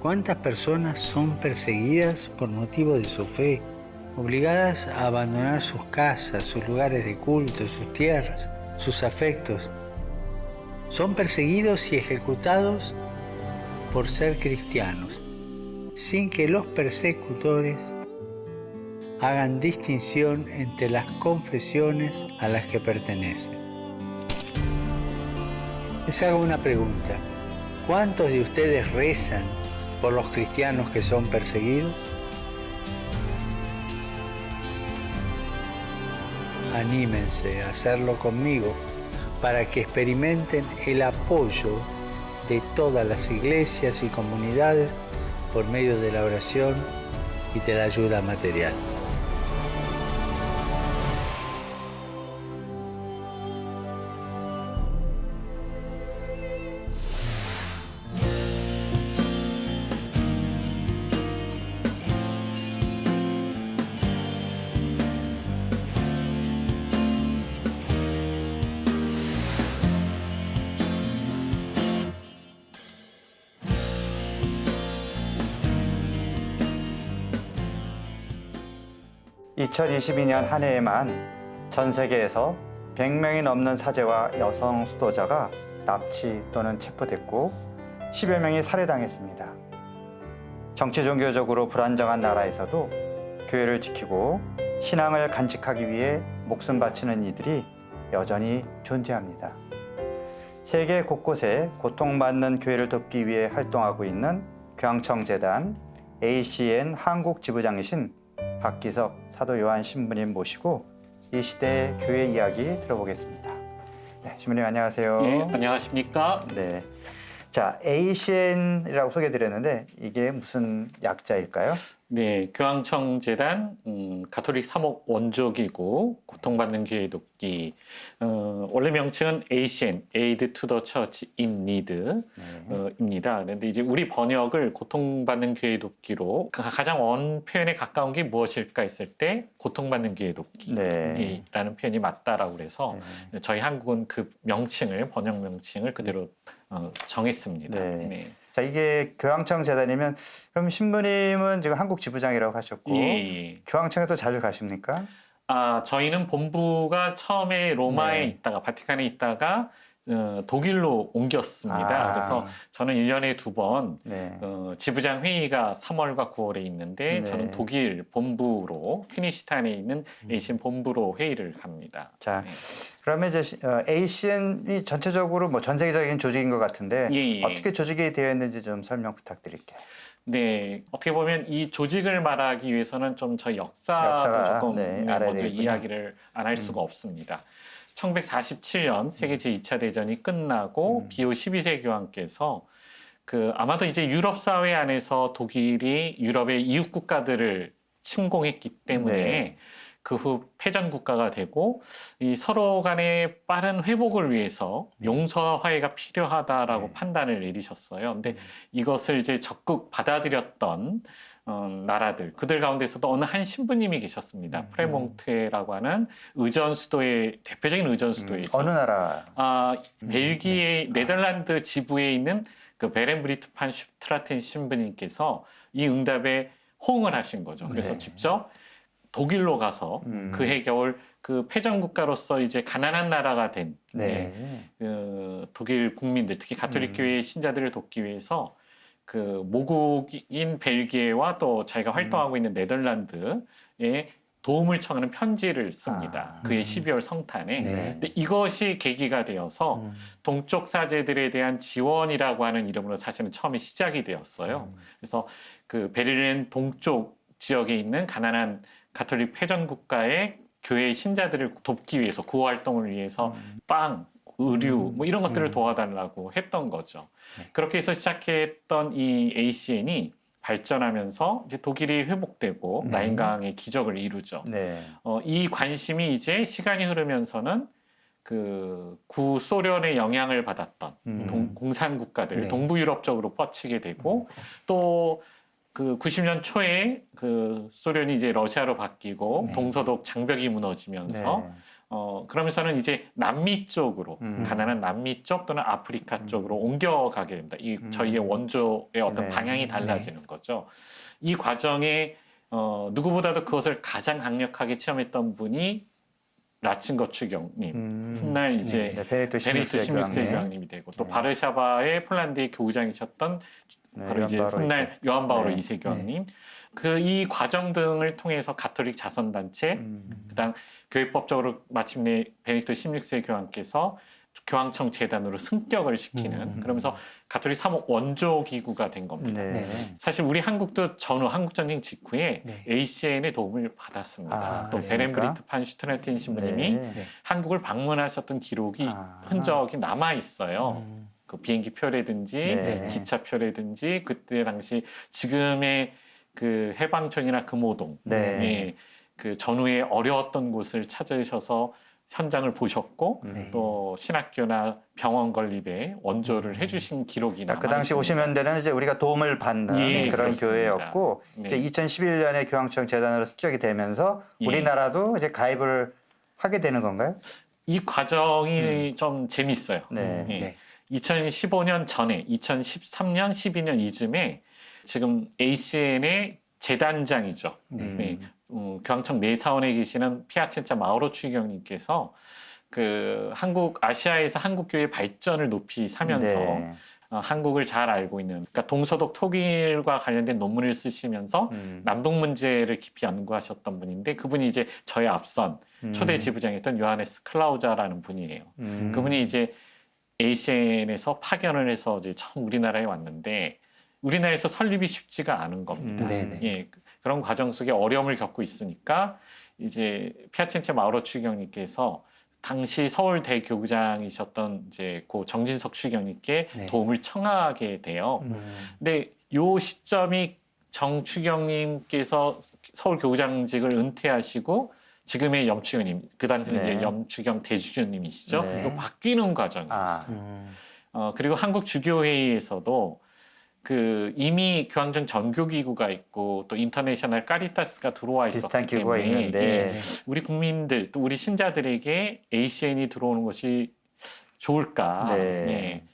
¿Cuántas personas son perseguidas por motivo de su fe, obligadas a abandonar sus casas, sus lugares de culto, sus tierras, sus afectos? Son perseguidos y ejecutados por ser cristianos, sin que los persecutores hagan distinción entre las confesiones a las que pertenecen. Les hago una pregunta. ¿Cuántos de ustedes rezan por los cristianos que son perseguidos? Anímense a hacerlo conmigo para que experimenten el apoyo de todas las iglesias y comunidades por medio de la oración y de la ayuda material. (2022년) 한 해에만 전 세계에서 100명이 넘는 사제와 여성 수도자가 납치 또는 체포됐고 10여 명이 살해당했습니다. 정치 종교적으로 불안정한 나라에서도 교회를 지키고 신앙을 간직하기 위해 목숨 바치는 이들이 여전히 존재합니다. 세계 곳곳에 고통받는 교회를 돕기 위해 활동하고 있는 교황청재단 ACN 한국 지부장이신 박기석 사도 요한 신부님 모시고 이 시대의 교회 이야기 들어보겠습니다. 네, 신부님 안녕하세요. 네, 안녕하십니까? 네, 자 ACN이라고 소개드렸는데 이게 무슨 약자일까요? 네, 교황청재단 가톨릭 사목 원조기구 고통받는 교회 돕기 원래 명칭은 ACN Aid to the Church in Need 입니다. 그런데 이제 우리 번역을 고통받는 교회 돕기로 가장 원 표현에 가까운 게 무엇일까 했을 때 고통받는 교회 돕기라는 표현이 맞다라고 그래서 저희 한국은 그 명칭을 번역 명칭을 그대로 정했습니다. 네. 자, 이게 교황청 재단이면 그럼 신부님은 지금 한국 지부장이라고 하셨고 교황청에 또 자주 가십니까? 저희는 본부가 처음에 로마에 있다가 바티칸에 있다가 독일로 옮겼습니다. 그래서 저는 1년에 2번 지부장 회의가 3월과 9월에 있는데 저는 독일 본부로 퀴니시탄에 있는 ACN 본부로 회의를 갑니다. 자, 그러면 이제 ACN이 전체적으로 뭐 전 세계적인 조직인 것 같은데 어떻게 조직이 되어 있는지 좀 설명 부탁드릴게요. 네, 어떻게 보면 이 조직을 말하기 위해서는 좀 저희 역사도 조금 먼저 이야기를 안 할 수가 없습니다. 1947년 세계 제2차 대전이 끝나고 비오 12세 교황께서 아마도 이제 유럽 사회 안에서 독일이 유럽의 이웃 국가들을 침공했기 때문에 그 후 패전 국가가 되고 이 서로 간의 빠른 회복을 위해서 용서와 화해가 필요하다라고 판단을 내리셨어요. 근데 이것을 이제 적극 받아들였던 나라들, 그들 가운데서도 어느 한 신부님이 계셨습니다. 프레몽트라고 하는 의전 수도의 대표적인 의전 수도이죠. 어느 나라? 벨기에 네덜란드 지부에 있는 그 베렌브리트 판 슈트라텐 신부님께서 이 응답에 호응을 하신 거죠. 그래서 직접 독일로 가서 그해 겨울 그 패전 국가로서 이제 가난한 나라가 된 독일 국민들, 특히 가톨릭 교회의 신자들을 돕기 위해서 그 모국인 벨기에와 또 자기가 활동하고 있는 네덜란드에 도움을 청하는 편지를 씁니다. 그해 12월 성탄에. 근데 이것이 계기가 되어서 동쪽 사제들에 대한 지원이라고 하는 이름으로 사실은 처음에 시작이 되었어요. 그래서 그 베를린 동쪽 지역에 있는 가난한 가톨릭 패전 국가의 교회 신자들을 돕기 위해서 구호 활동을 위해서 빵, 의류 뭐 이런 것들을 도와달라고 했던 거죠. 그렇게 해서 시작했던 이 ACN이 발전하면서 이제 독일이 회복되고 라인강의 기적을 이루죠. 이 관심이 이제 시간이 흐르면서는 그 구소련의 영향을 받았던 공산 국가들, 동부 유럽 쪽으로 뻗치게 되고 또 그 90년 초에 그 소련이 이제 러시아로 바뀌고 동서독 장벽이 무너지면서 그러면서는 이제 남미 쪽으로 가난한 남미 쪽 또는 아프리카 쪽으로 옮겨가게 됩니다. 이 저희의 원조의 어떤 네. 방향이 달라지는 거죠. 이 과정에 누구보다도 그것을 가장 강력하게 체험했던 분이 라친거 추경님, 훗날 이제 네, 베네딕토 베네딕토 16세 교황님이 되고 또 바르샤바의 폴란드의 교우장이셨던 바로 이제 훗날 요한 바오로 네. 2세 교황님, 이 과정 등을 통해서 가톨릭 자선단체, 그다음 교회법적으로 마침내 베네딕토 16세 교황께서 교황청 재단으로 승격을 시키는 그러면서 가톨릭 사목 원조 기구가 된 겁니다. 네. 사실 우리 한국도 전후 한국전쟁 직후에 ACN의 도움을 받았습니다. 또 그렇습니까? 베렌브리트 판 슈트라틴 신부님이 네. 한국을 방문하셨던 기록이 흔적이 남아 있어요. 그 비행기 표라든지 네. 기차표라든지 그때 당시 지금의 그 해방촌이나 금호동, 네. 예, 그 전후에 어려웠던 곳을 찾으셔서 현장을 보셨고 또 신학교나 병원 건립에 원조를 해주신 기록이 남아 그 당시 있습니다. 오시면 되는 이제 우리가 도움을 받는 예, 그런 그렇습니다. 교회였고 네. 이제 2011년에 교황청 재단으로 습격이 되면서 예. 우리나라도 이제 가입을 하게 되는 건가요? 이 과정이 좀 재밌어요. 네. 예. 2015년 전에 2013년, 12년 이쯤에 지금 ACN의 재단장이죠. 네. 교황청 내사원에 계시는 피아첸차 마우로 추기경님께서 그 아시아에서 한국 교회 발전을 높이 사면서 네. 한국을 잘 알고 있는, 그러니까 동서독 통일과 관련된 논문을 쓰시면서 남북 문제를 깊이 연구하셨던 분인데 그분이 이제 저의 앞선 초대 지부장이었던 요하네스 클라우자라는 분이에요. 그분이 이제 ACN에서 파견을 해서 이제 처음 우리나라에 왔는데 우리나라에서 설립이 쉽지가 않은 겁니다. 예, 그런 과정 속에 어려움을 겪고 있으니까 이제 피아첸체 마우로 추기경님께서 당시 서울대 교구장이셨던 이제 고 정진석 추기경님께 도움을 청하게 돼요. 근데 요 시점이 정 추기경님께서 서울 교구장직을 은퇴하시고 지금의 염추경님, 그 당시는 이제 염추경 대주교님이시죠. 네. 또 바뀌는 과정이었어요. 그리고 한국 주교회의에서도 그 이미 교황청 전교기구가 있고 또 인터내셔널 카리타스가 들어와 있었기 비슷한 기구가 때문에 있는데 우리 국민들 또 우리 신자들에게 ACN이 들어오는 것이 좋을까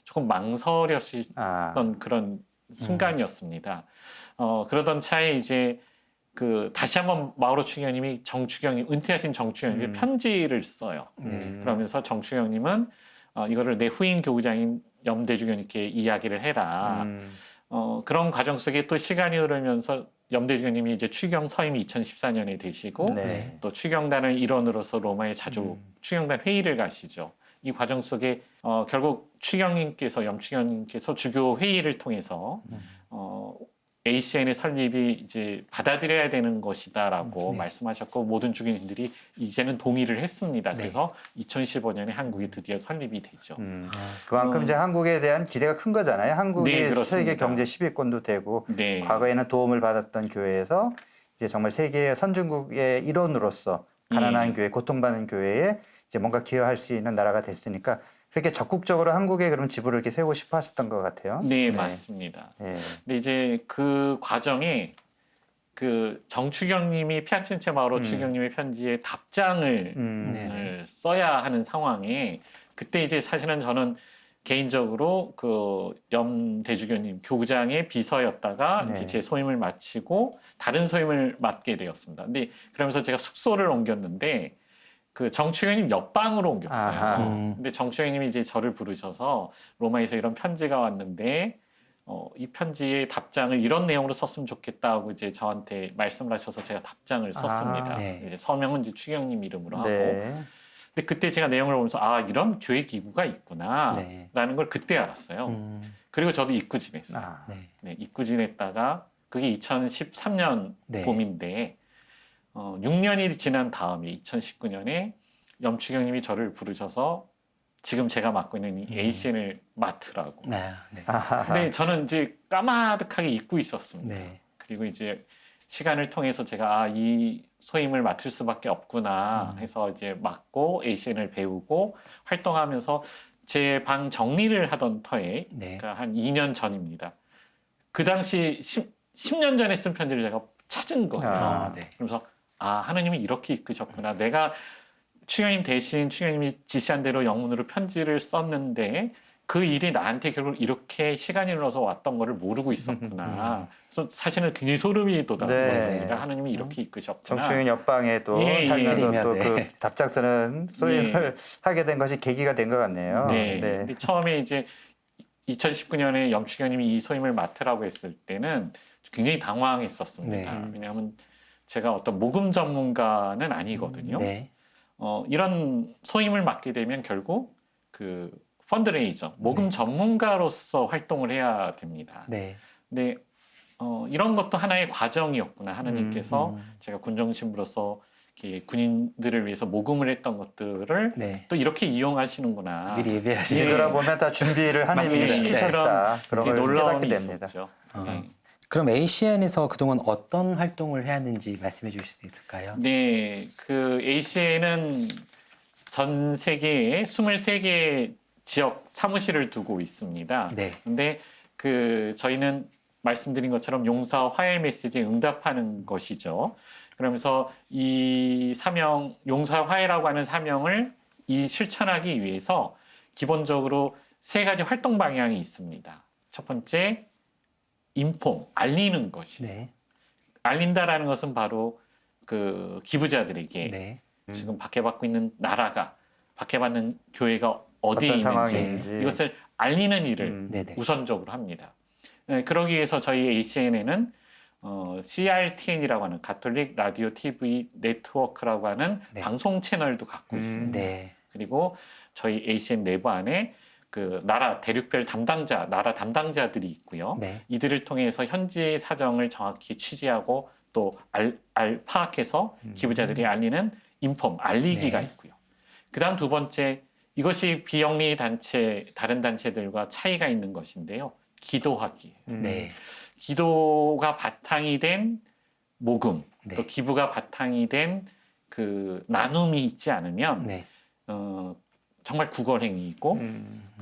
조금 망설였던 그런 순간이었습니다. 그러던 차에 이제 그 다시 한번 마우로 추기경님이 은퇴하신 정추경님이 편지를 써요. 그러면서 정추경님은 이거를 내 후임 교구장인 염대주교님께 이야기를 해라. 그런 과정 속에 또 시간이 흐르면서 염대주교님이 이제 추경 서임이 2014년에 되시고 또 추경단의 일원으로서 로마에 자주 추경단 회의를 가시죠. 이 과정 속에 결국 염추경님께서 주교 회의를 통해서 ACN의 설립이 이제 받아들여야 되는 것이다라고 말씀하셨고 모든 주교님들이 이제는 동의를 했습니다. 그래서 2015년에 한국이 드디어 설립이 되죠. 그만큼 이제 한국에 대한 기대가 큰 거잖아요. 한국이 그렇습니다. 세계 경제 10위권도 되고 과거에는 도움을 받았던 교회에서 이제 정말 세계 선진국의 일원으로서 가난한 교회, 고통받는 교회에 이제 뭔가 기여할 수 있는 나라가 됐으니까 그렇게 적극적으로 한국에 그럼 지부를 이렇게 세우고 싶어 하셨던 것 같아요. 네, 맞습니다. 근데 이제 그 과정에 그 정추경님이 피아첸체 마우로 추기경님의 편지에 답장을 써야 하는 상황에 그때 이제 사실은 저는 개인적으로 그 염대주교님 교구장의 비서였다가 이제 제 소임을 마치고 다른 소임을 맡게 되었습니다. 근데 그러면서 제가 숙소를 옮겼는데 그 정추경님 옆방으로 옮겼어요. 근데 정추경님이 이제 저를 부르셔서 로마에서 이런 편지가 왔는데 이 편지의 답장을 이런 내용으로 썼으면 좋겠다고 이제 저한테 말씀을 하셔서 제가 답장을 썼습니다. 이제 서명은 이제 추경님 이름으로 하고. 근데 그때 제가 내용을 보면서 이런 교회 기구가 있구나라는 걸 그때 알았어요. 그리고 저도 잊고 지냈어요. 잊고 지냈다가 그게 2013년 봄인데 6년이 지난 다음에 2019년에 염추경님이 저를 부르셔서 지금 제가 맡고 있는 이 ACN을 맡으라고. 근데 저는 이제 까마득하게 잊고 있었습니다. 그리고 이제 시간을 통해서 제가 이 소임을 맡을 수밖에 없구나 해서 이제 맡고 ACN을 배우고 활동하면서 제 방 정리를 하던 터에 그러니까 한 2년 전입니다. 그 당시 10년 전에 쓴 편지를 제가 찾은 거예요. 그러면서 하느님이 이렇게 이끄셨구나. 내가 추경님 대신 추경님이 지시한 대로 영문으로 편지를 썼는데 그 일이 나한테 결국 이렇게 시간이 흘러서 왔던 거를 모르고 있었구나. 그래서 사실은 굉장히 소름이 돋았었습니다. 네. 하나님이 이렇게 이끄셨구나. 정충현 옆방에도 예, 예. 살면서 또 네. 그 답장 쓰는 소임을 하게 된 것이 계기가 된 것 같네요. 네. 근데 처음에 이제 2019년에 염추경님이 이 소임을 맡으라고 했을 때는 굉장히 당황했었습니다. 네. 왜냐하면 제가 어떤 모금 전문가는 아니거든요. 네. 이런 소임을 맡게 되면 결국 그 펀드레이저, 모금 전문가로서 활동을 해야 됩니다. 네. 근데 이런 것도 하나의 과정이었구나. 하나님께서 제가 군정신부로서 이렇게 군인들을 위해서 모금을 했던 것들을 네. 또 이렇게 이용하시는구나. 미리 예배하시는. 예. 뒤돌아보면 다 준비를 하나님이 맞습니다. 시키셨다. 그런 되게 걸 놀라움이 깨닫게 됩니다. 있었죠. 어. 네. 그럼 ACN에서 그동안 어떤 활동을 해왔는지 말씀해 주실 수 있을까요? 네, 그 ACN은 전 세계에 23개 지역 사무실을 두고 있습니다. 네. 근데 그 저희는 말씀드린 것처럼 용사 화해 메시지에 응답하는 것이죠. 그러면서 이 사명, 용사 화해라고 하는 사명을 실천하기 위해서 기본적으로 3가지 활동 방향이 있습니다. 첫 번째, 인폼, 알리는 것이. 네. 알린다라는 것은 바로 그 기부자들에게 네. 지금 박해받고 있는 나라가, 박해받는 교회가 어디에 어떤 있는지 상황인지. 이것을 알리는 일을 네네. 우선적으로 합니다. 네, 그러기 위해서 저희 ACN에는 CRTN이라고 하는 가톨릭 라디오 TV 네트워크라고 하는 네. 방송 채널도 갖고 있습니다. 네. 그리고 저희 ACN 내부 안에 그 나라 대륙별 담당자, 나라 담당자들이 있고요. 네. 이들을 통해서 현지 사정을 정확히 취재하고 또 파악해서 기부자들이 알리는 인폼, 알리기가 네. 있고요. 그다음 2번째, 이것이 비영리 단체, 다른 단체들과 차이가 있는 것인데요. 기도하기예요. 네. 기도가 바탕이 된 모금, 네. 또 기부가 바탕이 된 그 나눔이 있지 않으면 네. 정말 구걸행위이고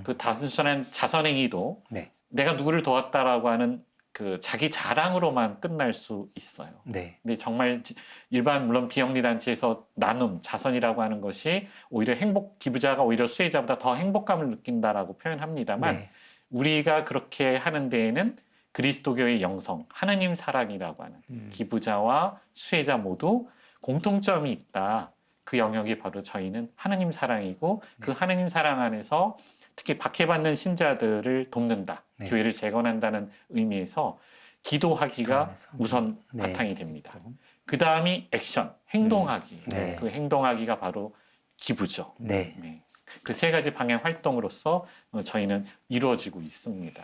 그 단순한 자선행위도 네. 내가 누구를 도왔다라고 하는 그 자기 자랑으로만 끝날 수 있어요. 네. 근데 정말 일반 물론 비영리 단체에서 나눔, 자선이라고 하는 것이 오히려 기부자가 오히려 수혜자보다 더 행복감을 느낀다라고 표현합니다만 네. 우리가 그렇게 하는 데에는 그리스도교의 영성, 하느님 사랑이라고 하는 기부자와 수혜자 모두 공통점이 있다. 그 영역이 바로 저희는 하느님 사랑이고 그 하느님 사랑 안에서 특히 박해받는 신자들을 돕는다. 네. 교회를 재건한다는 의미에서 기도하기가 그러면서. 우선 네. 바탕이 됩니다. 그 다음이 액션, 행동하기. 네. 그 행동하기가 바로 기부죠. 네. 네. 그 3가지 방향 활동으로서 저희는 이루어지고 있습니다.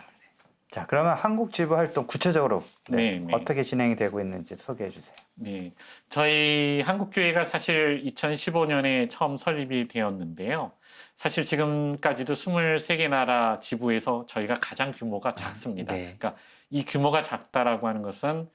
자, 그러면 한국 지부 활동 구체적으로 네, 네. 어떻게 진행이 되고 있는지 소개해 주세요. 네, 저희 한국교회가 사실 2015년에 처음 설립이 되었는데요. 사실 지금까지도 23개 나라 지부에서 저희가 가장 규모가 작습니다. 네. 그러니까 이 규모가 작다라고 하는 것은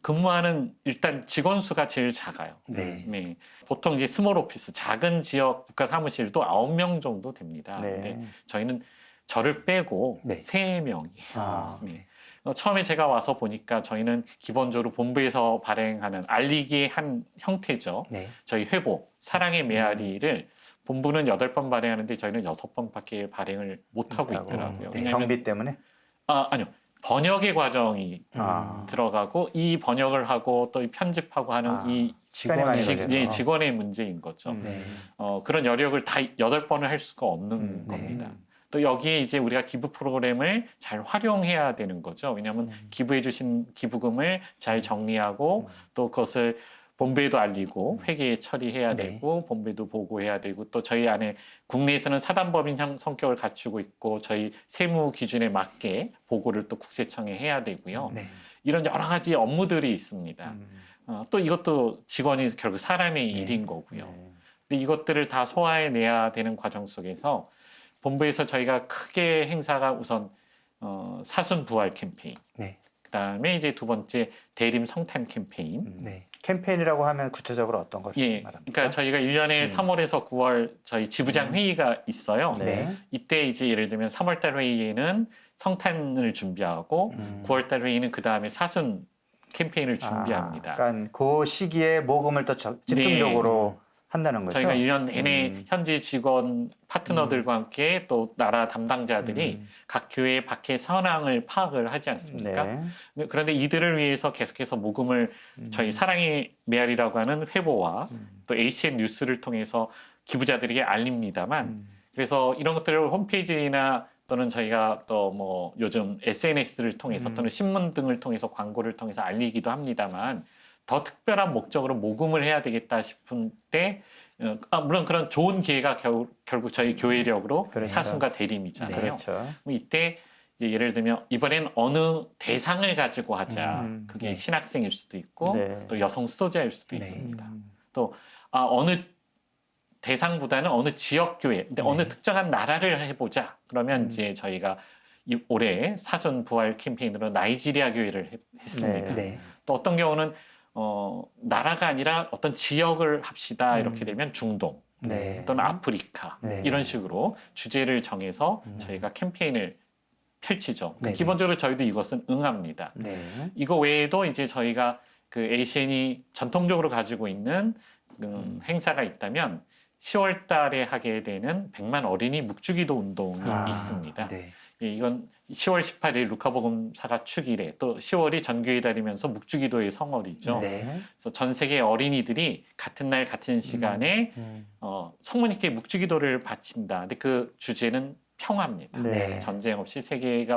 근무하는 일단 직원 수가 제일 작아요. 네. 네, 보통 이제 스몰 오피스, 작은 지역 국가 사무실도 9명 정도 됩니다. 네. 근데 저희는 저를 빼고 네. 3명이. 아, 네. 처음에 제가 와서 보니까 저희는 기본적으로 본부에서 발행하는 알리기의 한 형태죠. 네. 저희 회보, 사랑의 메아리를 본부는 8번 발행하는데 저희는 6번밖에 발행을 못하고 못하고. 있더라고요. 네. 왜냐하면 경비 때문에? 아니요. 번역의 과정이 아. 들어가고 이 번역을 하고 또 편집하고 하는 이 시간이 많이 걸려서. 직원의 문제인 거죠. 네. 그런 여력을 다 8번을 할 수가 없는 네. 겁니다. 또 여기에 이제 우리가 기부 프로그램을 잘 활용해야 되는 거죠. 왜냐하면 기부해 주신 기부금을 잘 정리하고 또 그것을 본부에도 알리고 회계에 처리해야 네. 되고 본부에도 보고해야 되고 또 저희 안에 국내에서는 사단법인 성격을 갖추고 있고 저희 세무 기준에 맞게 보고를 또 국세청에 해야 되고요. 네. 이런 여러 가지 업무들이 있습니다. 또 이것도 직원이 결국 사람의 네. 일인 거고요. 네. 근데 이것들을 다 소화해내야 되는 과정 속에서 본부에서 저희가 크게 행사가 우선 사순 부활 캠페인, 네. 그다음에 이제 2번째 대림 성탄 캠페인. 네. 캠페인이라고 하면 구체적으로 어떤 것을 예, 말합니까? 그러니까 저희가 1년에 3월에서 9월 저희 지부장 회의가 있어요. 네. 이때 이제 예를 들면 3월달 회의에는 성탄을 준비하고 9월달 회의는 그 다음에 사순 캠페인을 준비합니다. 그러니까 그 시기에 모금을 또 집중적으로 한다는 거죠. 저희가 1년 내내 현지 직원 파트너들과 함께 또 나라 담당자들이 각 교회 밖에 상황을 파악을 하지 않습니까? 네. 그런데 이들을 위해서 계속해서 모금을 저희 사랑의 메아리라고 하는 회보와 또 ACN 뉴스를 통해서 기부자들에게 알립니다만 그래서 이런 것들을 홈페이지나 또는 저희가 또 뭐 요즘 SNS를 통해서 또는 신문 등을 통해서 광고를 통해서 알리기도 합니다만 더 특별한 목적으로 모금을 해야 되겠다 싶은 때 물론 그런 좋은 기회가 결국 저희 교회력으로 그렇죠. 사순과 대림이잖아요. 그렇죠. 이때 이제 예를 들면 이번엔 어느 대상을 가지고 하자. 그게 네. 신학생일 수도 있고 네. 또 여성 수도자일 수도 네. 있습니다. 또 어느 대상보다는 어느 지역 교회, 근데 어느 특정한 나라를 해보자. 그러면 이제 저희가 올해 사전 부활 캠페인으로 나이지리아 교회를 했습니다. 네. 또 어떤 경우는 나라가 아니라 어떤 지역을 합시다. 이렇게 되면 중동 네. 또는 아프리카 네. 이런 식으로 주제를 정해서 저희가 캠페인을 펼치죠. 네. 기본적으로 저희도 이것은 응합니다. 네. 이거 외에도 이제 저희가 그 ACN이 전통적으로 가지고 있는 행사가 있다면 10월 달에 하게 되는 100만 어린이 묵주기도 운동이 있습니다. 네. 예, 이건 10월 18일 루카복음사가 축일에 또 10월이 전교회 달이면서 묵주기도의 성월이죠. 네. 그래서 전 세계 어린이들이 같은 날 같은 시간에 성모님께 묵주기도를 바친다. 근데 그 주제는 평화입니다. 네. 전쟁 없이 세계의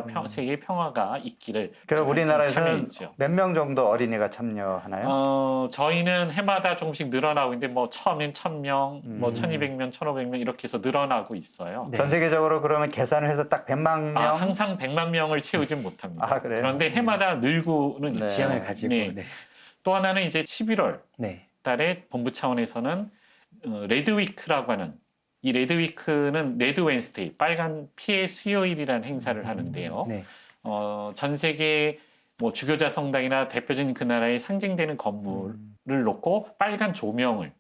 평화가 있기를. 그럼 우리나라에서는 참여했죠. 몇 명 정도 어린이가 참여하나요? 저희는 해마다 조금씩 늘어나고 있는데 뭐 처음엔 1,000명, 뭐 1,200명, 1,500명 이렇게 해서 늘어나고 있어요. 네. 전 세계적으로 그러면 계산을 해서 딱 100만 명? 항상 100만 명을 채우진 못합니다. 아, 그래요? 그런데 해마다 늘고는 네. 있죠. 지향을 가지고. 네. 네. 또 하나는 이제 11월 네. 달에 본부 차원에서는 레드위크라고 하는 이 레드위크는 레드 웬스데이, 빨간 피의 수요일이라는 행사를 하는데요. 네. 전 세계 뭐 주교자 성당이나 대표적인 그 나라에 상징되는 건물을 놓고 빨간 조명을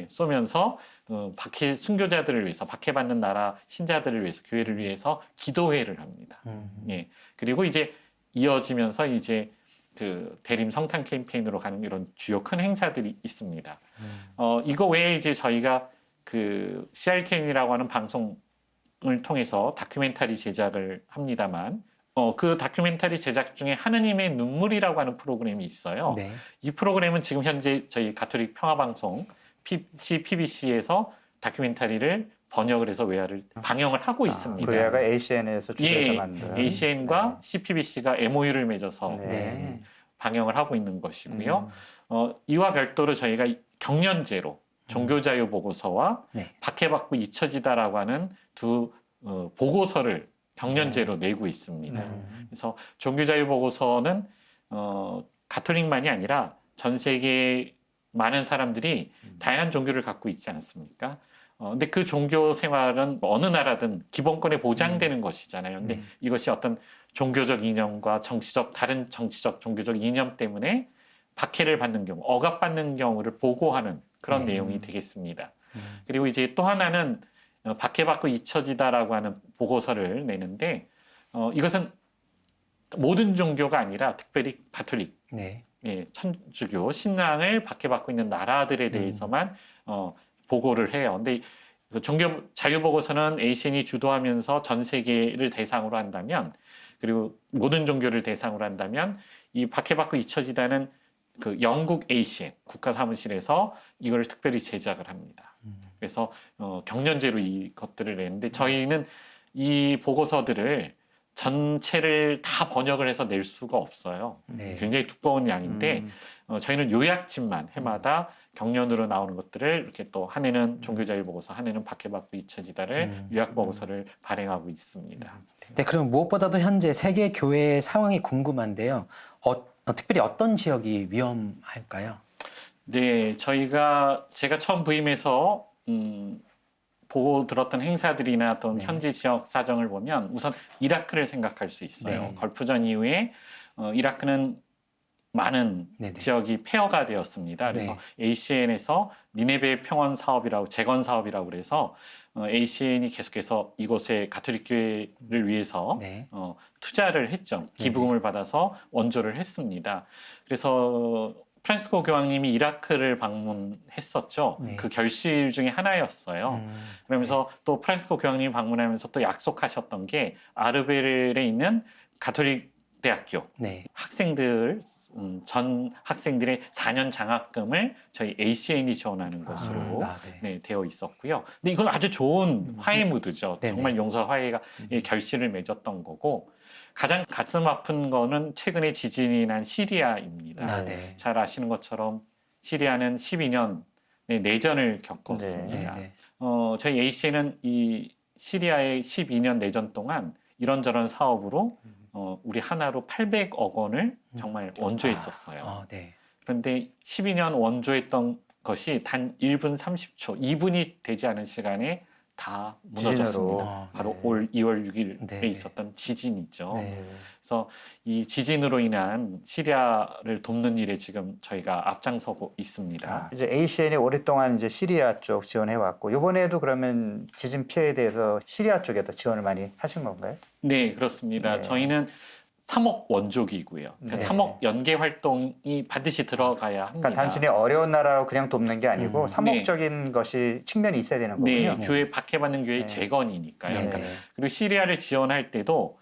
쏘면서 박해 순교자들을 위해서 박해받는 나라 신자들을 위해서 교회를 위해서 기도회를 합니다. 예. 그리고 이제 이어지면서 이제 그 대림 성탄 캠페인으로 가는 이런 주요 큰 행사들이 있습니다. 이거 외에 이제 저희가 그 CRTN이라고 하는 방송을 통해서 다큐멘터리 제작을 합니다만 그 다큐멘터리 제작 중에 하느님의 눈물이라고 하는 프로그램이 있어요. 네. 이 프로그램은 지금 현재 저희 가톨릭 평화방송 PBC에서 다큐멘터리를 번역을 해서 외화를 방영을 하고 있습니다. 그 외화가 ACN에서 주도해서 만든. ACN과 CPBC가 MOU를 맺어서 네. 방영을 하고 있는 것이고요. 이와 별도로 저희가 경년제로 종교자유 보고서와 네. 박해받고 잊혀지다라고 하는 두 보고서를 경년제로 내고 있습니다. 그래서 종교자유 보고서는 가톨릭만이 아니라 전 세계 많은 사람들이 다양한 종교를 갖고 있지 않습니까? 근데 그 종교 생활은 어느 나라든 기본권에 보장되는 것이잖아요. 근데 이것이 어떤 종교적 이념과 다른 정치적 종교적 이념 때문에 박해를 받는 경우, 억압받는 경우를 보고하는 그런 내용이 되겠습니다. 그리고 이제 또 하나는 박해받고 잊혀지다라고 하는 보고서를 내는데 이것은 모든 종교가 아니라 특별히 가톨릭, 네. 천주교 신앙을 박해받고 있는 나라들에 대해서만 보고를 해요. 근데 그 종교 자유 보고서는 ACN이 주도하면서 전 세계를 대상으로 한다면 그리고 모든 종교를 대상으로 한다면 이 박해받고 잊혀지다는 그 영국 ACN 국가사무실에서 이걸 특별히 제작을 합니다. 그래서 경년제로 이것들을 내는데 저희는 이 보고서들을 전체를 다 번역을 해서 낼 수가 없어요. 네. 굉장히 두꺼운 양인데 저희는 요약집만 해마다 경년으로 나오는 것들을 이렇게 또 한 해는 종교자유 보고서, 한 해는 박해받고 잊혀지다를 요약 보고서를 발행하고 있습니다. 네, 그럼 무엇보다도 현재 세계 교회의 상황이 궁금한데요. 특별히 어떤 지역이 위험할까요? 네, 제가 처음 부임해서 보고 들었던 행사들이나 또 현지 지역 사정을 보면 우선 이라크를 생각할 수 있어요. 네. 걸프전 이후에 이라크는 많은 네네. 지역이 폐허가 되었습니다. 그래서 ACN에서 니네베 평원 사업이라고 재건 사업이라고 그래서 ACN이 계속해서 이곳의 가톨릭 교회를 위해서 투자를 했죠. 기부금을 받아서 원조를 했습니다. 그래서 프란시스코 교황님이 이라크를 방문했었죠. 네. 그 결실 중에 하나였어요. 그러면서 또 프란시스코 교황님이 방문하면서 또 약속하셨던 게 아르베르에 있는 가톨릭 대학교 네. 학생들 전 학생들의 4년 장학금을 저희 ACN이 지원하는 것으로 네. 네, 되어 있었고요. 근데 이건 아주 좋은 화해 무드죠. 네네. 정말 용서 화해가 결실을 맺었던 거고 가장 가슴 아픈 거는 최근에 지진이 난 시리아입니다. 네. 잘 아시는 것처럼 시리아는 12년 내전을 겪었습니다. 네. 저희 ACN은 이 시리아의 12년 내전 동안 이런저런 사업으로 우리 하나로 800억 원을 정말 원조했었어요. 네. 그런데 12년 원조했던 것이 단 1분 30초, 2분이 되지 않은 시간에 다 무너졌습니다. 지진으로. 바로 네. 올 2월 6일에 네. 있었던 지진이죠. 네. 그래서 이 지진으로 인한 시리아를 돕는 일에 지금 저희가 앞장서고 있습니다. 이제 ACN이 오랫동안 이제 시리아 쪽 지원해 왔고 이번에도 그러면 지진 피해에 대해서 시리아 쪽에도 지원을 많이 하신 건가요? 네, 그렇습니다. 네. 저희는 3억 원조기고요. 그러니까 네. 3억 연계 활동이 반드시 들어가야 합니다. 그러니까 단순히 어려운 나라로 그냥 돕는 게 아니고 삼목적인 것이 측면이 있어야 되는 거군요. 네, 교회 박해받는 교회 네. 재건이니까요. 네. 그러니까 그리고 시리아를 지원할 때도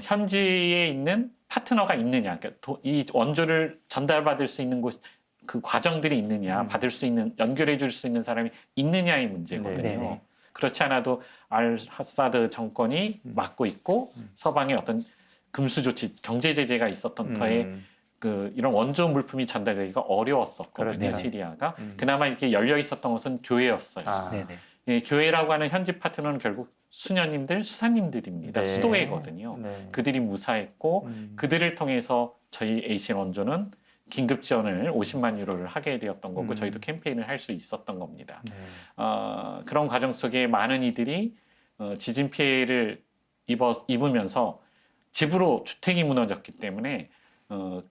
현지에 있는 파트너가 있느냐, 그러니까 이 원조를 전달받을 수 있는 곳, 그 과정들이 있느냐, 받을 수 있는 연결해 줄 수 있는 사람이 있느냐의 문제거든요. 네. 네. 그렇지 않아도 알사드 정권이 막고 있고 서방의 어떤 금수 조치, 경제 제재가 있었던 터에 그 이런 원조 물품이 전달되기가 어려웠었거든요. 그렇죠. 시리아가 그나마 이렇게 열려 있었던 것은 교회였어요. 아, 네. 네. 예, 교회라고 하는 현지 파트너는 결국 수녀님들, 수사님들입니다. 네. 수도회거든요. 네. 그들이 무사했고 그들을 통해서 저희 ACN 원조는 긴급 지원을 50만 유로를 하게 되었던 거고 저희도 캠페인을 할 수 있었던 겁니다. 네. 그런 과정 속에 많은 이들이 지진 피해를 입으면서 집으로 주택이 무너졌기 때문에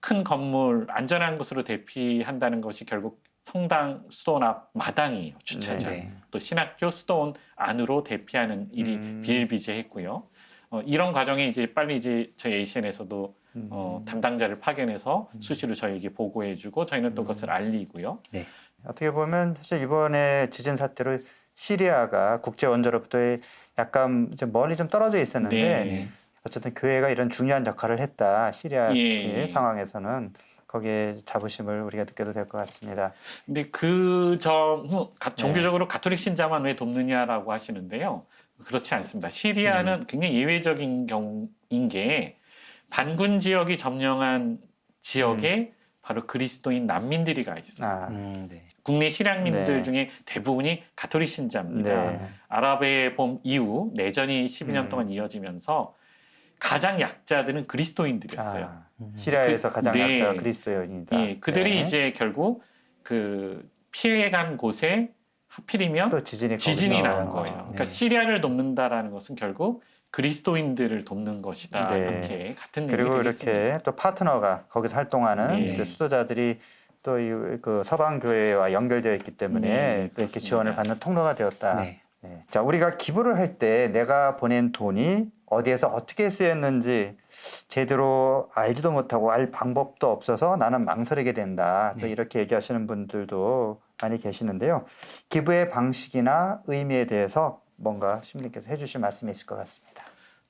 큰 건물 안전한 곳으로 대피한다는 것이 결국 성당 수도원 앞 마당이에요. 주차장. 네. 또 신학교 수도원 안으로 대피하는 일이 비일비재했고요. 이런 과정에 이제 빨리 이제 저희 ACN에서도 담당자를 파견해서 수시로 저희에게 보고해주고 저희는 또 그것을 알리고요. 네. 어떻게 보면 사실 이번에 지진 사태를 시리아가 국제 원조로부터 약간 좀 멀리 좀 떨어져 있었는데 네. 어쨌든 교회가 이런 중요한 역할을 했다. 시리아 특히 예. 상황에서는 거기에 자부심을 우리가 느껴도 될 것 같습니다. 근데 그 점 종교적으로 가톨릭 신자만 왜 돕느냐라고 하시는데요. 그렇지 않습니다. 시리아는 굉장히 예외적인 경우인 게 반군 지역이 점령한 지역에 바로 그리스도인 난민들이 가 있어요. 아, 네. 국내 실향민들 네. 중에 대부분이 가톨릭 신자입니다. 네. 아랍의 봄 이후 내전이 12년 동안 이어지면서 가장 약자들은 그리스도인들이었어요. 시리아에서 가장 네. 약자가 그리스도인이다. 예, 그들이 네. 이제 결국 그 피해간 곳에 하필이면 또 지진이 지진이 거기서. 나는 거예요. 그러니까 네. 시리아를 돕는다라는 것은 결국 그리스도인들을 돕는 것이다. 네. 이렇게 같은 그리고 얘기를 이렇게 했습니다. 또 파트너가 거기서 활동하는 네. 이제 수도자들이 또 그 서방 교회와 연결되어 있기 때문에 네, 또 이렇게 그렇습니다. 지원을 받는 통로가 되었다. 네. 네. 자, 우리가 기부를 할 때 내가 보낸 돈이 어디에서 어떻게 쓰였는지 제대로 알지도 못하고 알 방법도 없어서 나는 망설이게 된다. 또 네. 이렇게 얘기하시는 분들도 많이 계시는데요. 기부의 방식이나 의미에 대해서 뭔가 시민님께서 해주실 말씀이 있을 것 같습니다.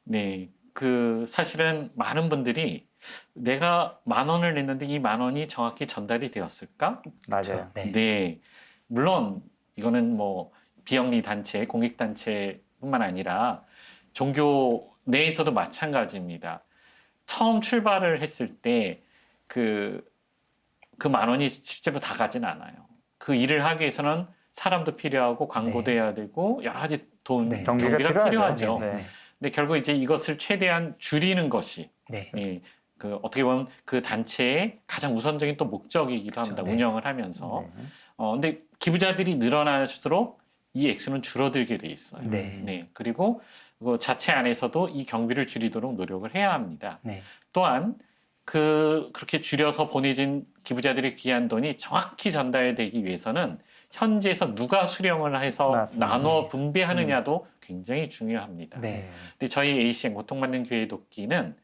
네, 그 사실은 많은 분들이 내가 10,000원을 냈는데 이 10,000원이 정확히 전달이 되었을까? 맞아요. 네. 네, 물론 이거는 뭐 비영리 단체, 공익 단체뿐만 아니라 종교 내에서도 마찬가지입니다. 처음 출발을 했을 때 그 10,000원이 실제로 다 가진 않아요. 그 일을 하기 위해서는 사람도 필요하고 광고도 네. 해야 되고 여러 가지 돈 네. 경비가 경비가 필요하죠. 필요하죠. 네. 네. 근데 결국 이제 이것을 최대한 줄이는 것이 네. 예, 그 어떻게 보면 그 단체의 가장 우선적인 또 목적이기도 합니다. 네. 운영을 하면서. 네. 근데 기부자들이 늘어날수록 이 액수는 줄어들게 돼 있어요. 네. 그리고 그 자체 안에서도 이 경비를 줄이도록 노력을 해야 합니다. 네. 또한 그렇게 줄여서 보내진 기부자들의 귀한 돈이 정확히 전달되기 위해서는 현지에서 누가 수령을 해서 맞습니다. 나눠 분배하느냐도 굉장히 중요합니다. 네. 근데 저희 ACN 고통받는 교회 돕기는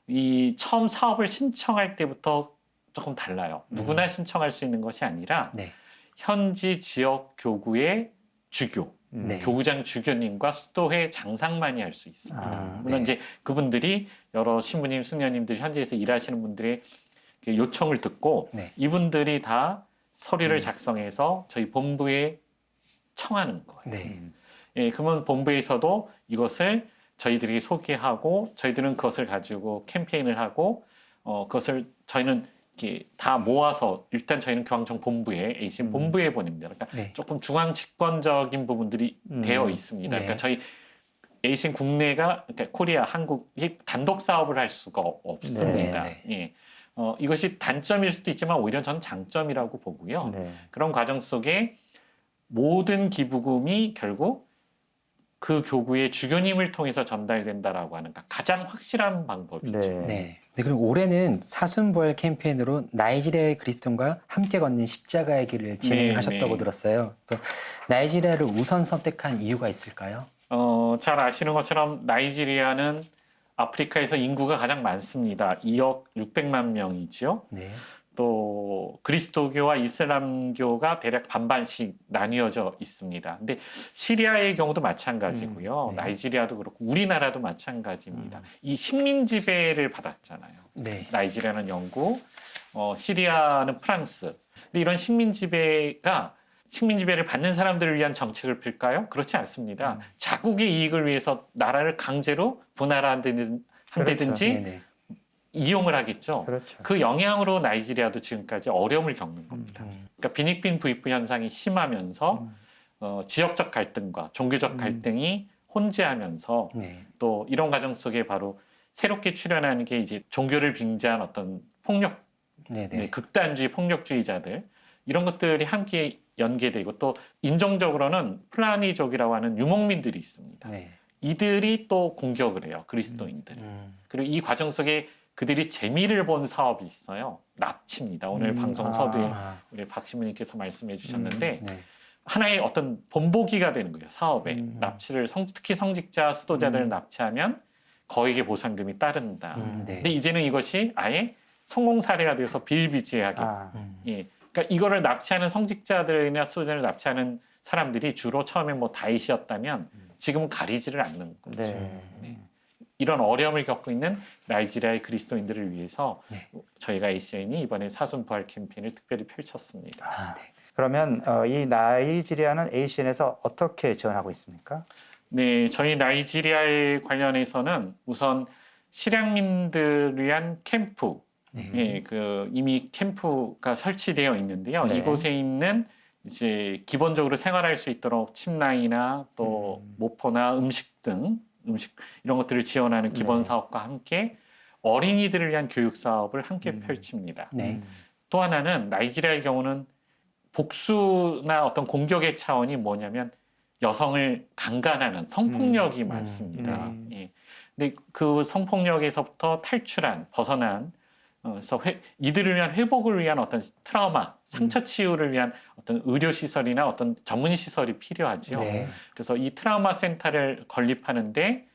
이 처음 사업을 신청할 때부터 조금 달라요. 누구나 신청할 수 있는 것이 아니라 네. 현지 지역 교구의 주교, 네. 교구장 주교님과 수도회 장상만이 할 수 있습니다. 물론 네. 이제 그분들이 여러 신부님, 승려님들이 현지에서 일하시는 분들의 요청을 듣고 네. 이분들이 다 서류를 작성해서 저희 본부에 청하는 거예요. 네. 예, 그러면 본부에서도 이것을 저희들이 소개하고 저희들은 그것을 가지고 캠페인을 하고 그것을 저희는 이렇게 다 모아서 일단 저희는 교황청 본부에 ACN 본부에 보냅니다. 그러니까 네. 조금 중앙 집권적인 부분들이 되어 있습니다. 네. 그러니까 저희 ACN 국내가 그러니까 코리아 한국이 단독 사업을 할 수가 없습니다. 네, 예. 이것이 단점일 수도 있지만 오히려 전 장점이라고 보고요. 네. 그런 과정 속에 모든 기부금이 결국 그 교구의 주교님을 통해서 전달된다라고 하는 가장 확실한 방법이죠. 네. 네, 그럼 올해는 사순부활 캠페인으로 나이지리아의 그리스도인과 함께 걷는 십자가의 길을 진행하셨다고 네. 들었어요. 그래서 나이지리아를 우선 선택한 이유가 있을까요? 잘 아시는 것처럼 나이지리아는 아프리카에서 인구가 가장 많습니다. 2억 600만 명이죠. 네. 또 그리스도교와 이슬람교가 대략 반반씩 나뉘어져 있습니다. 근데 시리아의 경우도 마찬가지고요. 네. 나이지리아도 그렇고 우리나라도 마찬가지입니다. 이 식민 지배를 받았잖아요. 네. 나이지리아는 영국, 시리아는 프랑스. 근데 이런 식민 지배를 받는 사람들을 위한 정책을 펼까요? 그렇지 않습니다. 자국의 이익을 위해서 나라를 강제로 분할한다든지 네네. 이용을 하겠죠. 그렇죠. 그 영향으로 나이지리아도 지금까지 어려움을 겪는 겁니다. 그러니까 빈익빈 부익부 현상이 심하면서 지역적 갈등과 종교적 갈등이 혼재하면서 네. 또 이런 과정 속에 바로 새롭게 출현하는 게 이제 종교를 빙자한 어떤 폭력, 네네. 극단주의 폭력주의자들 이런 것들이 함께 연계되고 또 인종적으로는 플라니족이라고 하는 유목민들이 있습니다. 네. 이들이 또 공격을 해요. 그리스도인들을. 그리고 이 과정 속에 그들이 재미를 본 사업이 있어요. 납치입니다. 오늘 방송 서두에 우리 박 신부님께서 말씀해 주셨는데 네. 하나의 어떤 본보기가 되는 거예요. 사업에. 납치를 특히 성직자 수도자들을 납치하면 거액의 보상금이 따른다. 네. 근데 이제는 이것이 아예 성공 사례가 되어서 비일비재하게. 예. 그러니까 이거를 납치하는 성직자들이나 수도자를 납치하는 사람들이 주로 처음에 뭐 다윗이었다면 지금은 가리지를 않는 거죠. 네. 이런 어려움을 겪고 있는 나이지리아의 그리스도인들을 위해서 네. 저희가 ACN이 이번에 사순부활 캠페인을 특별히 펼쳤습니다. 아, 네. 그러면 이 나이지리아는 ACN에서 어떻게 지원하고 있습니까? 네, 저희 나이지리아에 관련해서는 우선 실향민들을 위한 캠프, 예, 이미 캠프가 설치되어 있는데요. 네. 이곳에 있는 이제 기본적으로 생활할 수 있도록 침낭이나 또 모포나 음식 이런 것들을 지원하는 기본 사업과 함께 어린이들을 위한 교육 사업을 함께 펼칩니다. 네. 또 하나는 나이지리아의 경우는 복수나 어떤 공격의 차원이 뭐냐면 여성을 강간하는 성폭력이 많습니다. 예. 근데 그 성폭력에서부터 벗어난 그래서 이들을 위한 회복을 위한 어떤 트라우마, 상처 치유를 위한 어떤 의료 시설이나 어떤 전문 시설이 필요하죠. 네. 그래서 이 트라우마 센터를 건립하는데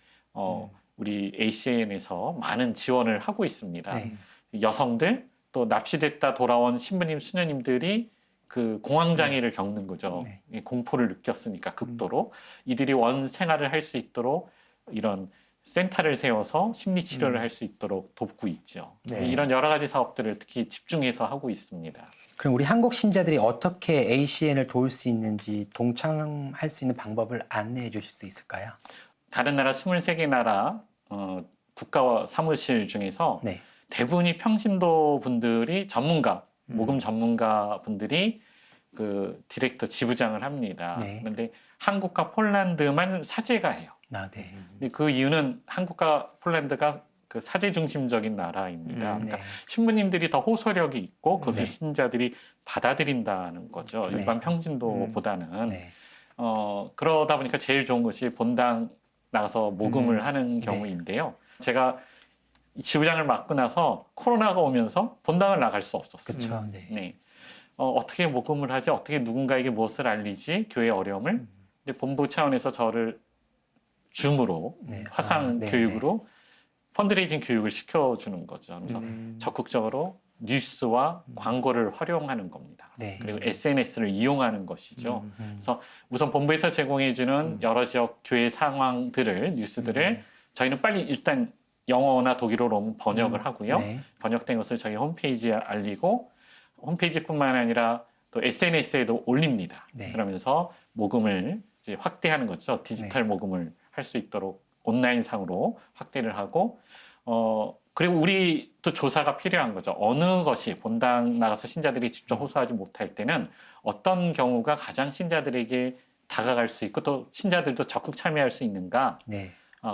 우리 ACN에서 많은 지원을 하고 있습니다. 네. 여성들 또 납치됐다 돌아온 신부님, 수녀님들이 그 공황장애를 겪는 거죠. 네. 이 공포를 느꼈으니까 극도로 이들이 원 생활을 할 수 있도록 이런 센터를 세워서 심리 치료를 할 수 있도록 돕고 있죠. 네. 이런 여러 가지 사업들을 특히 집중해서 하고 있습니다. 그럼 우리 한국 신자들이 어떻게 ACN을 도울 수 있는지 동참할 수 있는 방법을 안내해 주실 수 있을까요? 다른 나라 23개 나라 국가 사무실 중에서 네. 대부분이 평신도 분들이 모금 전문가 분들이 그 디렉터 지부장을 합니다. 네. 그런데 한국과 폴란드만 사제가 해요. 아, 네. 근데 그 이유는 한국과 폴란드가 그 사제 중심적인 나라입니다. 그러니까 네. 신부님들이 더 호소력이 있고 그것을 네. 신자들이 받아들인다는 거죠. 네. 일반 평신도보다는. 네. 그러다 보니까 제일 좋은 것이 본당 나가서 모금을 하는 네. 경우인데요. 제가 지부장을 맡고 나서 코로나가 오면서 본당을 나갈 수 없었어요. 그렇죠. 네. 네. 어떻게 모금을 하지? 어떻게 누군가에게 무엇을 알리지? 교회의 어려움을. 근데 본부 차원에서 저를 줌으로 네. 화상 네. 교육으로 펀드레이징 교육을 시켜주는 거죠. 그래서 적극적으로 뉴스와 광고를 활용하는 겁니다. 네. 그리고 SNS를 이용하는 것이죠. 그래서 우선 본부에서 제공해주는 여러 지역 교회 상황들을 뉴스들을 저희는 빨리 일단 영어나 독일어로 번역을 하고요. 네. 번역된 것을 저희 홈페이지에 알리고 홈페이지뿐만 아니라 또 SNS에도 올립니다. 네. 그러면서 모금을 이제 확대하는 거죠. 디지털 모금을 할 수 있도록 온라인상으로 확대를 하고 그리고 우리 또 조사가 필요한 거죠. 어느 것이 본당 나가서 신자들이 직접 호소하지 못할 때는 어떤 경우가 가장 신자들에게 다가갈 수 있고 또 신자들도 적극 참여할 수 있는가? 네.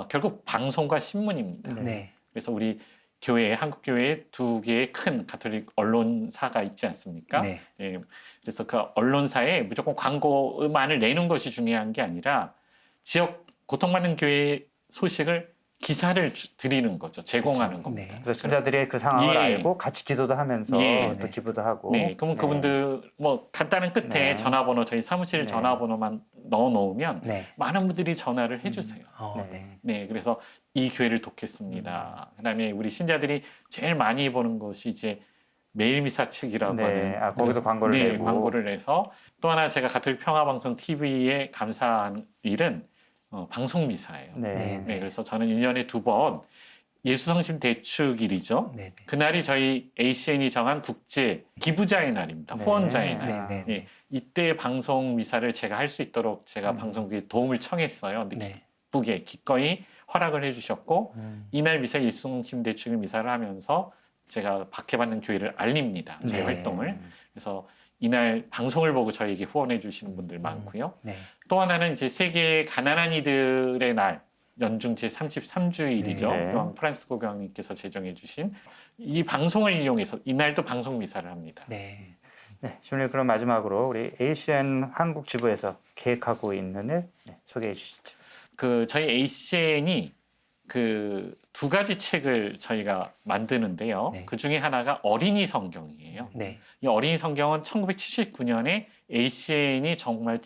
결국 방송과 신문입니다. 네. 그래서 우리 교회, 한국 교회에 두 개의 큰 가톨릭 언론사가 있지 않습니까? 네. 예, 그래서 그 언론사에 무조건 광고만을 내는 것이 중요한 게 아니라 지역 고통받는 교회 소식을 기사를 드리는 거죠. 제공하는 겁니다. 네. 그래서 신자들이 그 상황을 예. 알고 같이 기도도 하면서 예. 또 기부도 하고. 네, 그러면 그분들 뭐 간단한 끝에 네. 전화번호 저희 사무실 네. 전화번호만 넣어 놓으면 네. 많은 분들이 전화를 해주세요. 네. 네. 네, 그래서 이 교회를 돕겠습니다. 그다음에 우리 신자들이 제일 많이 보는 것이 이제 매일 미사 책이라고 네. 하는 거기도 광고를 네, 내고. 광고를 내서 또 하나 제가 가톨릭 평화방송 TV에 감사한 일은 방송 미사예요. 네. 네, 그래서 저는 1년에 2번 예수성심 대축일이죠. 네. 그날이 저희 ACN이 정한 국제 기부자의 날입니다. 네. 후원자의 날. 네. 네. 네, 이때 방송 미사를 제가 할 수 있도록 제가 방송국에 도움을 청했어요. 근데 네. 기쁘게 기꺼이 허락을 해주셨고 이날 미사 예수성심 대축일 미사를 하면서 제가 박해받는 교회를 알립니다. 저희 네. 활동을. 그래서 이날 방송을 보고 저에게 후원해 주시는 분들 많고요. 네. 또 하나는 이제 세계 가난한 이들의 날 연중 제 33주일이죠. 네. 교황 프란시스코 교황님께서 제정해 주신 이 방송을 이용해서 이날도 방송 미사를 합니다. 네. 네. 시모님 그럼 마지막으로 우리 ACN 한국 지부에서 계획하고 있는 일 소개해 주시죠. 그 저희 ACN이 그 두 가지 책을 저희가 만드는데요. 네. 그 중에 하나가 어린이 성경이에요. 네. 이 어린이 성경은 1979년에 ACN이 정말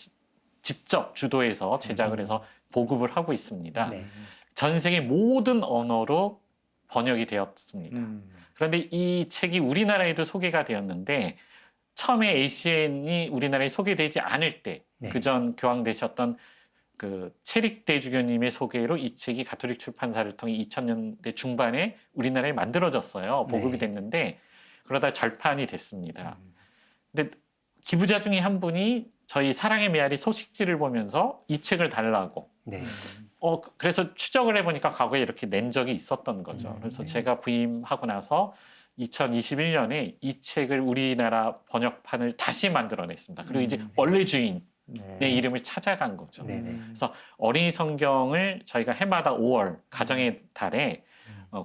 직접 주도해서 제작을 해서 보급을 하고 있습니다. 네. 전 세계 모든 언어로 번역이 되었습니다. 그런데 이 책이 우리나라에도 소개가 되었는데 처음에 ACN이 우리나라에 소개되지 않을 때 네. 그전 교황 되셨던 그 체릭 대주교님의 소개로 이 책이 가톨릭 출판사를 통해 2000년대 중반에 우리나라에 만들어졌어요. 보급이 네. 됐는데 그러다 절판이 됐습니다. 근데 기부자 중에 한 분이 저희 사랑의 메아리 소식지를 보면서 이 책을 달라고 네. 그래서 추적을 해보니까 과거에 이렇게 낸 적이 있었던 거죠. 그래서 제가 부임하고 나서 2021년에 이 책을 우리나라 번역판을 다시 만들어냈습니다. 그리고 이제 원래 주인의 이름을 찾아간 거죠. 네. 네. 그래서 어린이 성경을 저희가 해마다 5월 가정의 달에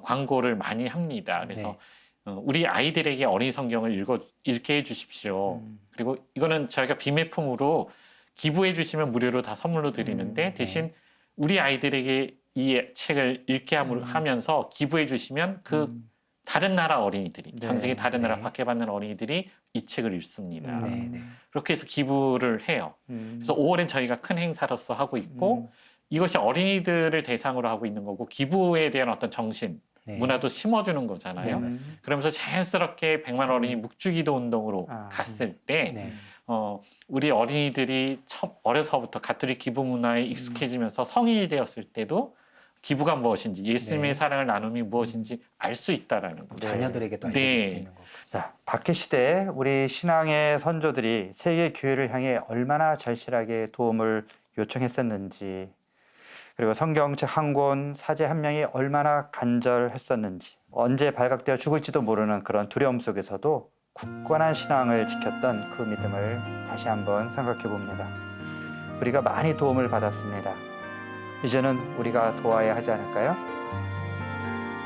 광고를 많이 합니다. 그래서 우리 아이들에게 어린이 성경을 읽게 해주십시오. 그리고 이거는 저희가 비매품으로 기부해 주시면 무료로 다 선물로 드리는데 대신 우리 아이들에게 이 책을 읽게 하면서 기부해 주시면 그 다른 나라 어린이들이 전 세계 다른 나라 박해받는 어린이들이 이 책을 읽습니다. 네. 네. 그렇게 해서 기부를 해요. 그래서 5월엔 저희가 큰 행사로서 하고 있고 이것이 어린이들을 대상으로 하고 있는 거고 기부에 대한 어떤 정신, 네. 문화도 심어주는 거잖아요. 네, 그러면서 자연스럽게 100만 어린이 묵주기도 운동으로 갔을 때 네. 우리 어린이들이 어려서부터 가톨릭 기부 문화에 익숙해지면서 성인이 되었을 때도 기부가 무엇인지 예수님의 네. 사랑을 나눔이 무엇인지 알 수 있다라는 거죠. 자녀들에게도 네. 알려줄 수 있는 거고. 자, 박해 시대에 우리 신앙의 선조들이 세계 교회를 향해 얼마나 절실하게 도움을 요청했었는지, 그리고 성경책 한 권, 사제 한 명이 얼마나 간절했었는지, 언제 발각되어 죽을지도 모르는 그런 두려움 속에서도 굳건한 신앙을 지켰던 그 믿음을 다시 한번 생각해 봅니다. 우리가 많이 도움을 받았습니다. 이제는 우리가 도와야 하지 않을까요?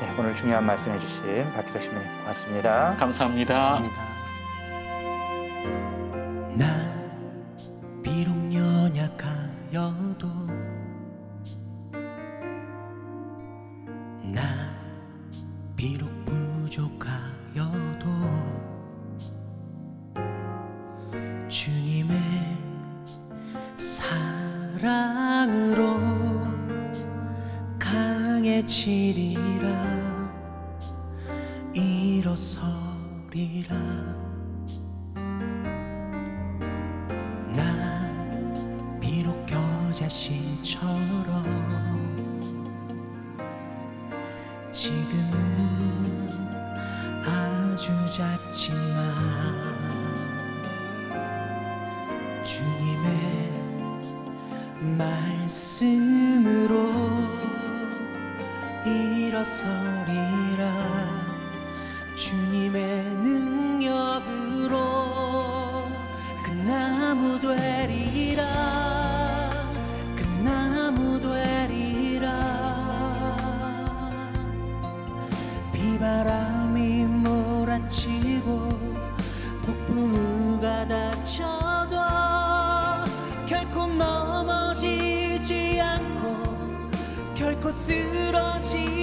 네, 오늘 중요한 말씀 해주신 박기석 신부님 고맙습니다. 감사합니다. 감사합니다. 나 비록 연약하여도 나 비록 부족하여도 주님의 사랑으로 강해지리라 일어서리라 일어서리라 난 비록 겨자씨처럼 지금은 아주 작지만 주님의 말씀으로 일어서리라 주님의 능력으로 그 나무 되리라 그 나무 되리라 비바람이 몰아치고 폭풍우가 닥쳐도 결코 넘어지지 않고 결코 쓰러지지